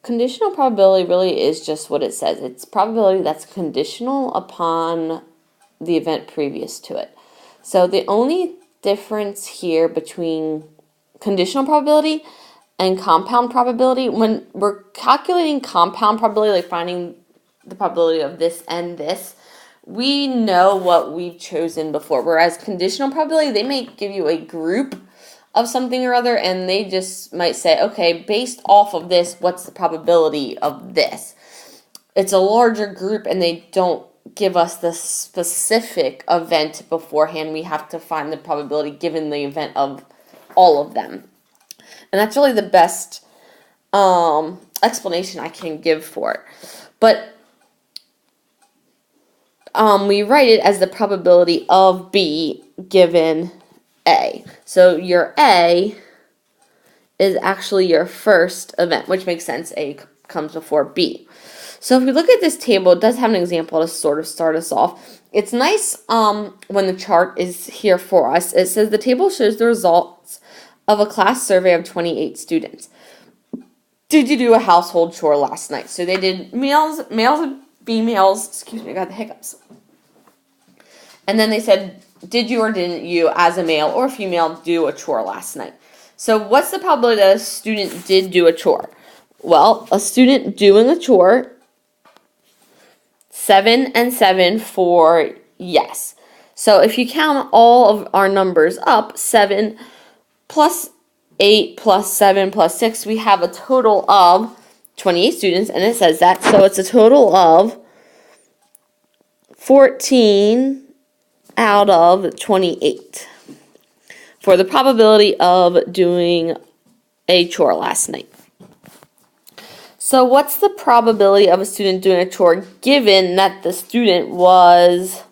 conditional probability really is just what it says. It's probability that's conditional upon the event previous to it. So the only difference here between conditional probability and compound probability, when we're calculating compound probability, like finding the probability of this and this, we know what we've chosen before. Whereas conditional probability, they may give you a group of something or other, and they just might say, okay, based off of this, what's the probability of this? It's a larger group, and they don't give us the specific event beforehand. We have to find the probability given the event of all of them. And that's really the best explanation I can give for it. But we write it as the probability of B given A. So your A is actually your first event, which makes sense. A comes before B. So if we look at this table, it does have an example to sort of start us off. It's nice when the chart is here for us. It says the table shows the results of a class survey of 28 students. Did you do a household chore last night? So they did males and females. Excuse me, I got the hiccups. And then they said, did you or didn't you, as a male or female, do a chore last night? So what's the probability that a student did do a chore? Well, a student doing a chore, 7 and 7 for yes. So if you count all of our numbers up, 7 plus 8 plus 7 plus 6, we have a total of 28 students, and it says that. So it's a total of 14 out of 28 for the probability of doing a chore last night. So what's the probability of a student doing a chore given that the student was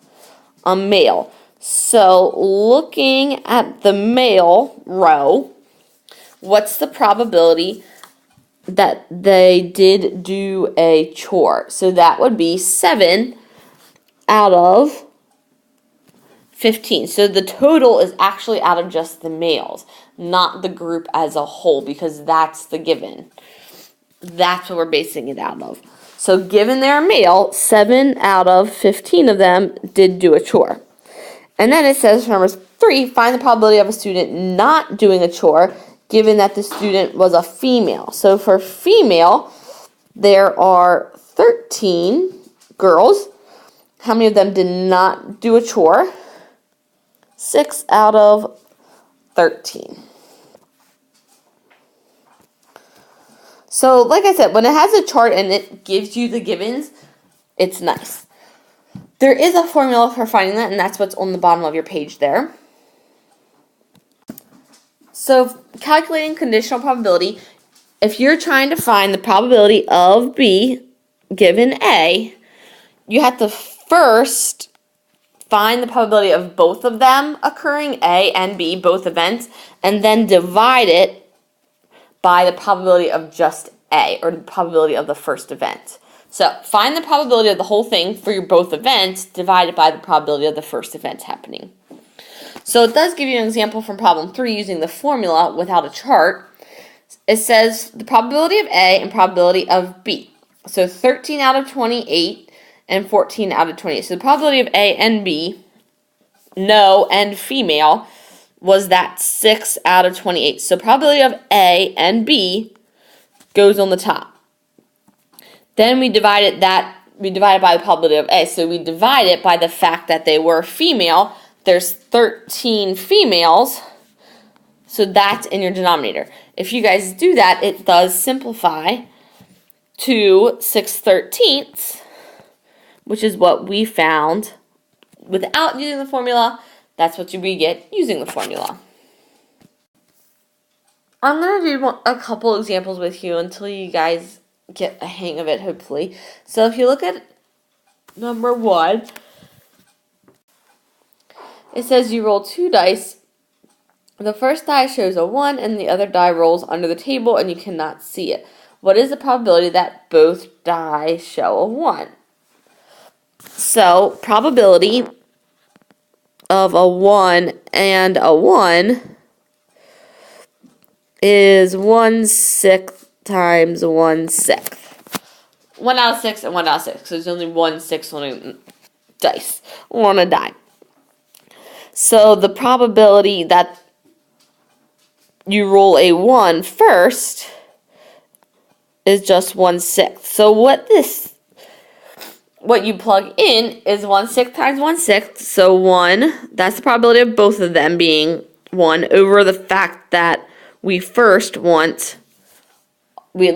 a male? So looking at the male row, what's the probability that they did do a chore? So that would be 7 out of 15. So the total is actually out of just the males, not the group as a whole, because that's the given. That's what we're basing it out of. So given they're male, 7 out of 15 of them did do a chore. And then it says for number 3, find the probability of a student not doing a chore given that the student was a female. So for female, there are 13 girls. How many of them did not do a chore? 6 out of 13. So, like I said, when it has a chart and it gives you the givens, it's nice. There is a formula for finding that, and that's what's on the bottom of your page there. So, calculating conditional probability, if you're trying to find the probability of B given A, you have to first find the probability of both of them occurring, A and B, both events, and then divide it by the probability of just A, or the probability of the first event. So find the probability of the whole thing for your both events divided by the probability of the first event happening. So it does give you an example from problem 3 using the formula without a chart. It says the probability of A and probability of B. So 13 out of 28 and 14 out of 28. So the probability of A and B, no and female, was that 6 out of 28. So probability of A and B goes on the top. Then we divide it by the probability of A. So we divide it by the fact that they were female. There's 13 females, so that's in your denominator. If you guys do that, it does simplify to 6/13, which is what we found without using the formula. That's what we get using the formula. I'm going to do a couple examples with you until you guys get a hang of it, hopefully. So if you look at number 1, it says you roll 2 dice. The first die shows a 1 and the other die rolls under the table and you cannot see it. What is the probability that both die show a 1? So probability of a 1 and a 1 is 1/6 times 1/6. 1 out of 6 and 1 out of 6. So there's only 1/6 on a dice or on a die. So the probability that you roll a 1 first is just 1/6. So what you plug in is 1/6 times 1/6. So 1, that's the probability of both of them being 1 over the fact that we at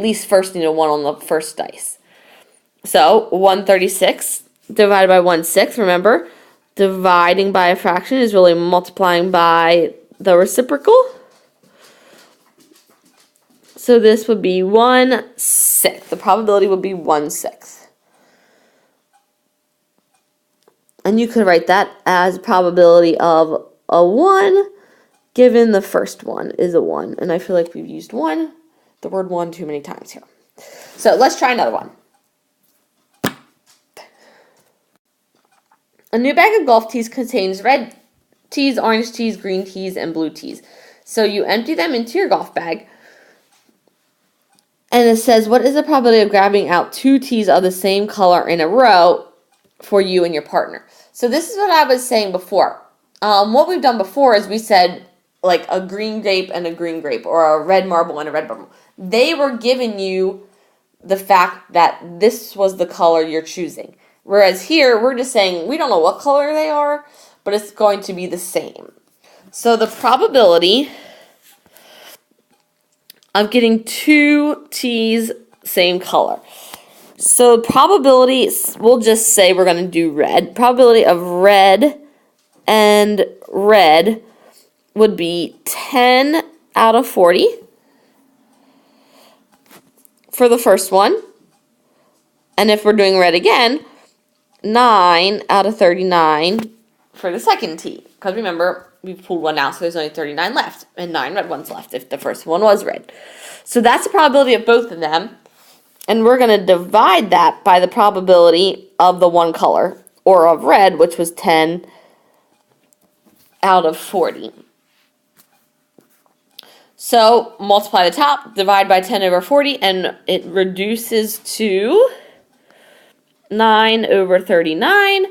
least first need a 1 on the first dice. So 136 divided by 1/6, remember, dividing by a fraction is really multiplying by the reciprocal. So this would be 1/6. The probability would be 1/6. And you could write that as probability of a 1 given the first one is a 1. And I feel like we've used the word 1 too many times here. So let's try another one. A new bag of golf tees contains red tees, orange tees, green tees, and blue tees. So you empty them into your golf bag. And it says, what is the probability of grabbing out 2 tees of the same color in a row for you and your partner? So this is what I was saying before. What we've done before is we said like a green grape and a green grape, or a red marble and a red marble. They were giving you the fact that this was the color you're choosing. Whereas here, we're just saying we don't know what color they are, but it's going to be the same. So the probability of getting 2 tees same color. So probability, we'll just say we're going to do red. Probability of red and red would be 10 out of 40 for the first one. And if we're doing red again, 9 out of 39 for the second tee. Because remember, we've pulled one out, so there's only 39 left. And 9 red ones left if the first one was red. So that's the probability of both of them. And we're going to divide that by the probability of the one color, or of red, which was 10 out of 40. So multiply the top, divide by 10 over 40, and it reduces to 9 over 39,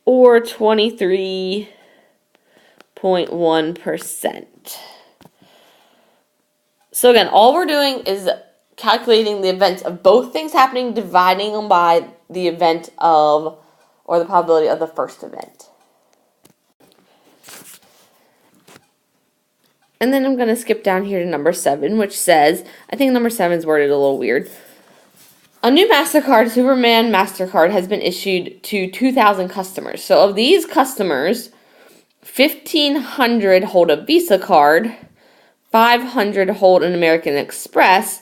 or 23.1%. So again, all we're doing is calculating the events of both things happening, dividing them by the event of, or the probability of the first event. And then I'm going to skip down here to number 7, which says, I think number 7 is worded a little weird. A new MasterCard, Superman MasterCard, has been issued to 2,000 customers. So of these customers, 1,500 hold a Visa card, 500 hold an American Express,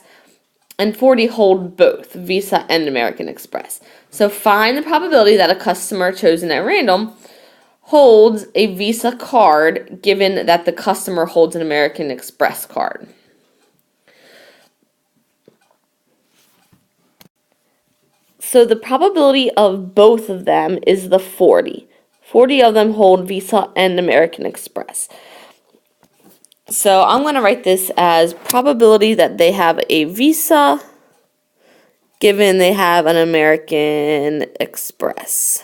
and 40 hold both Visa and American Express. So find the probability that a customer chosen at random holds a Visa card given that the customer holds an American Express card. So the probability of both of them is the 40. 40 of them hold Visa and American Express. So I'm going to write this as probability that they have a Visa given they have an American Express.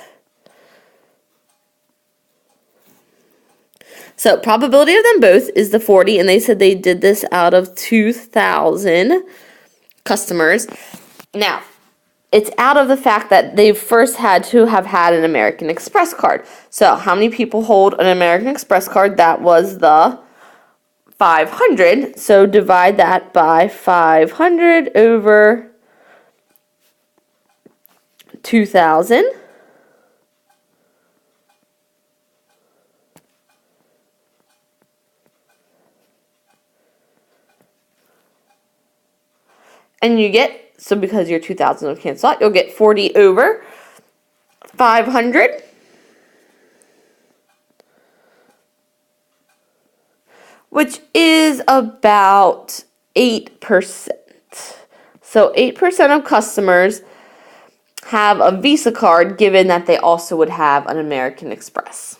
So probability of them both is the 40, and they said they did this out of 2,000 customers. Now, it's out of the fact that they first had to have had an American Express card. So how many people hold an American Express card? That was the 500. So divide that by 500 over 2,000. And you get, so because your 2,000 will cancel out, you'll get 40 over 500. Which is about 8%. So 8% of customers have a Visa card given that they also would have an American Express.